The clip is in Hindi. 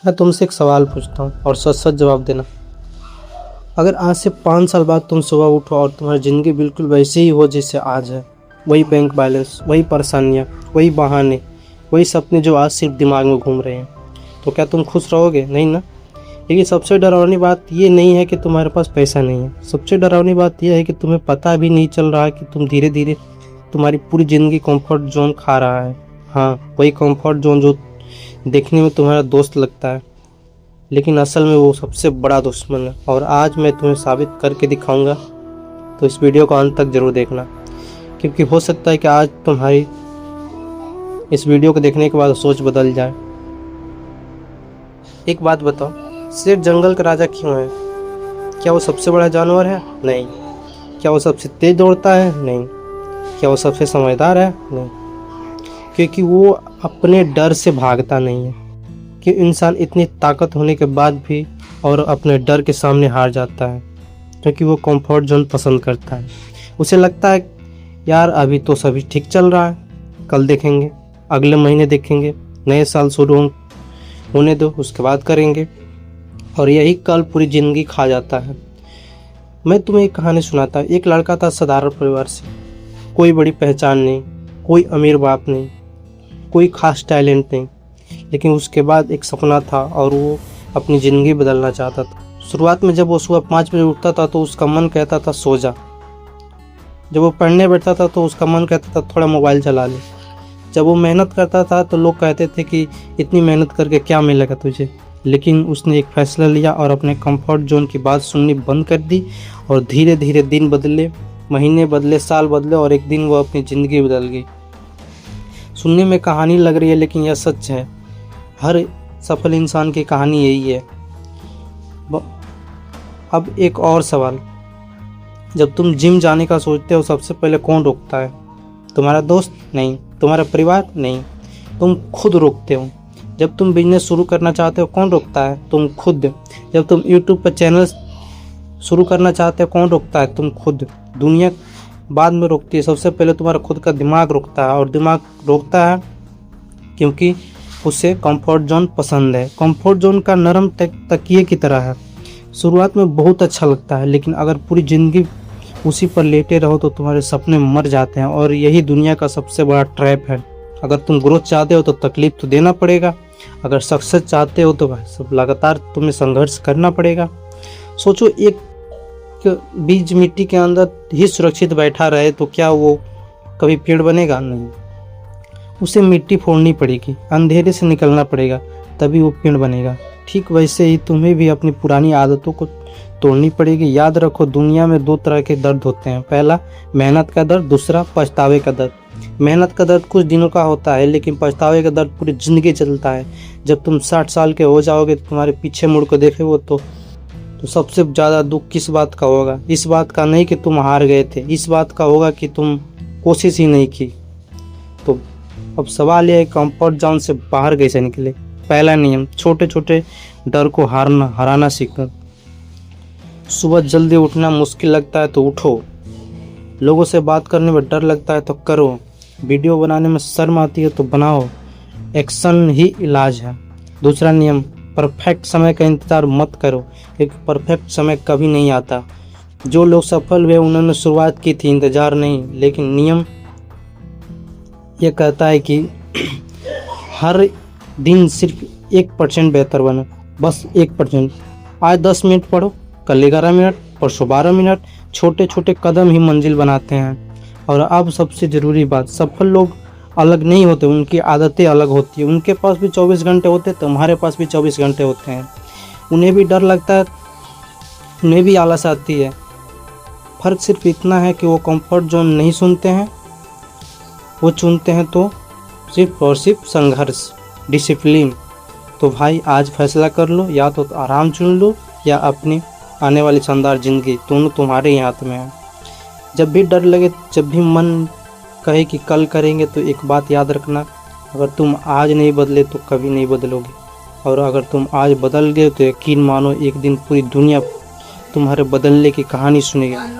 मैं तुमसे एक सवाल पूछता हूँ और सच सच जवाब देना। अगर आज से 5 साल बाद तुम सुबह उठो और तुम्हारी ज़िंदगी बिल्कुल वैसे ही हो जैसे आज है, वही बैंक बैलेंस, वही परेशानियाँ, वही बहाने, वही सपने जो आज सिर्फ दिमाग में घूम रहे हैं, तो क्या तुम खुश रहोगे? नहीं ना। लेकिन सबसे डरावनी बात ये नहीं है कि तुम्हारे पास पैसा नहीं है, सबसे डरावनी बात यह है कि तुम्हें पता भी नहीं चल रहा है कि तुम धीरे धीरे तुम्हारी पूरी ज़िंदगी कंफर्ट जोन खा रहा है। हाँ, वही कंफर्ट जोन जो देखने में तुम्हारा दोस्त लगता है, लेकिन असल में वो सबसे बड़ा दुश्मन है। और आज मैं तुम्हें साबित करके दिखाऊंगा, तो इस वीडियो को अंत तक जरूर देखना, क्योंकि हो सकता है कि आज तुम्हारी इस वीडियो को देखने के बाद सोच बदल जाए। एक बात बताओ, शेर जंगल का राजा क्यों है? क्या वो सबसे बड़ा जानवर है? नहीं। क्या वो सबसे तेज दौड़ता है? नहीं। क्या वो सबसे समझदार है? नहीं। क्योंकि वो अपने डर से भागता नहीं है। कि इंसान इतनी ताकत होने के बाद भी और अपने डर के सामने हार जाता है, क्योंकि वो कंफर्ट जोन पसंद करता है। उसे लगता है यार अभी तो सभी ठीक चल रहा है, कल देखेंगे, अगले महीने देखेंगे, नए साल शुरू होने दो, उसके बाद करेंगे। और यही कल पूरी ज़िंदगी खा जाता है। मैं तुम्हें एक कहानी सुनाता हूँ। एक लड़का था साधारण परिवार से, कोई बड़ी पहचान नहीं, कोई अमीर बाप नहीं, कोई खास टैलेंट नहीं, लेकिन उसके बाद एक सपना था और वो अपनी ज़िंदगी बदलना चाहता था। शुरुआत में जब वो सुबह 5 बजे उठता था तो उसका मन कहता था सो जा। जब वो पढ़ने बैठता था तो उसका मन कहता था थोड़ा मोबाइल चला ले। जब वो मेहनत करता था तो लोग कहते थे कि इतनी मेहनत करके क्या मिलेगा तुझे। लेकिन उसने एक फैसला लिया और अपने कंफर्ट जोन की बात सुननी बंद कर दी, और धीरे धीरे दिन बदले, महीने बदले, साल बदले, और एक दिन वो अपनी ज़िंदगी बदल गई। सुनने में कहानी लग रही है, लेकिन यह सच है। हर सफल इंसान की कहानी यही है। अब एक और सवाल, जब तुम जिम जाने का सोचते हो सबसे पहले कौन रोकता है? तुम्हारा दोस्त? नहीं। तुम्हारा परिवार? नहीं। तुम खुद रोकते हो। जब तुम बिजनेस शुरू करना चाहते हो कौन रोकता है? तुम खुद। जब तुम यूट्यूब पर चैनल शुरू करना चाहते हो कौन रोकता है? तुम खुद। दुनिया बाद में रोकती है, सबसे पहले तुम्हारा खुद का दिमाग रोकता है। और दिमाग रोकता है क्योंकि उसे कंफर्ट जोन पसंद है। कंफर्ट जोन का नरम तकिए की तरह है। शुरुआत में बहुत अच्छा लगता है, लेकिन अगर पूरी ज़िंदगी उसी पर लेटे रहो तो तुम्हारे सपने मर जाते हैं। और यही दुनिया का सबसे बड़ा ट्रैप है। अगर तुम ग्रोथ चाहते हो तो तकलीफ तो देना पड़ेगा। अगर सक्सेस चाहते हो तो भाई सब लगातार तुम्हें संघर्ष करना पड़ेगा। सोचो, एक बीज मिट्टी के अंदर ही सुरक्षित बैठा रहे तो क्या वो कभी पेड़ बनेगा? नहीं। उसे मिट्टी फोड़नी पड़ेगी, अंधेरे से निकलना पड़ेगा, तभी वो पेड़ बनेगा। ठीक वैसे ही तुम्हें भी अपनी पुरानी आदतों को तोड़नी पड़ेगी। याद रखो, दुनिया में 2 तरह के दर्द होते हैं। पहला मेहनत का दर्द, दूसरा पछतावे का दर्द। मेहनत का दर्द कुछ दिनों का होता है, लेकिन पछतावे का दर्द पूरी ज़िंदगी चलता है। जब तुम 60 साल के हो जाओगे, तुम्हारे पीछे मुड़ कर देखे वो तो सबसे ज़्यादा दुख किस बात का होगा? इस बात का नहीं कि तुम हार गए थे, इस बात का होगा कि तुम कोशिश ही नहीं की। तो अब सवाल यह है, कंफर्ट जोन से बाहर कैसे निकले? पहला नियम, छोटे छोटे डर को हराना सीखना। सुबह जल्दी उठना मुश्किल लगता है तो उठो। लोगों से बात करने में डर लगता है तो करो। वीडियो बनाने में शर्म आती है तो बनाओ। एक्शन ही इलाज है। दूसरा नियम, परफेक्ट समय का इंतज़ार मत करो, क्योंकि परफेक्ट समय कभी नहीं आता। जो लोग सफल हुए उन्होंने शुरुआत की थी, इंतज़ार नहीं। लेकिन नियम यह कहता है कि हर दिन सिर्फ 1% बेहतर बनो, बस 1%। आज 10 मिनट पढ़ो, कल 11 मिनट, परसों 12 मिनट। छोटे छोटे कदम ही मंजिल बनाते हैं। और अब सबसे ज़रूरी बात, सफल लोग अलग नहीं होते, उनकी आदतें अलग होती है। उनके पास भी 24 घंटे होते हैं, तुम्हारे पास भी 24 घंटे होते हैं। उन्हें भी डर लगता है, उन्हें भी आलस आती है। फ़र्क सिर्फ इतना है कि वो कंफर्ट जोन नहीं सुनते हैं, वो चुनते हैं तो सिर्फ और सिर्फ संघर्ष, डिसिप्लिन। तो भाई आज फैसला कर लो, या तो आराम चुन लो या अपनी आने वाली शानदार ज़िंदगी, दोनों तुम्हारे ही हाथ में है। जब भी डर लगे, जब भी मन कहे कि कल करेंगे, तो एक बात याद रखना, अगर तुम आज नहीं बदले तो कभी नहीं बदलोगे। और अगर तुम आज बदल गए तो यकीन मानो एक दिन पूरी दुनिया तुम्हारे बदलने की कहानी सुनेगी।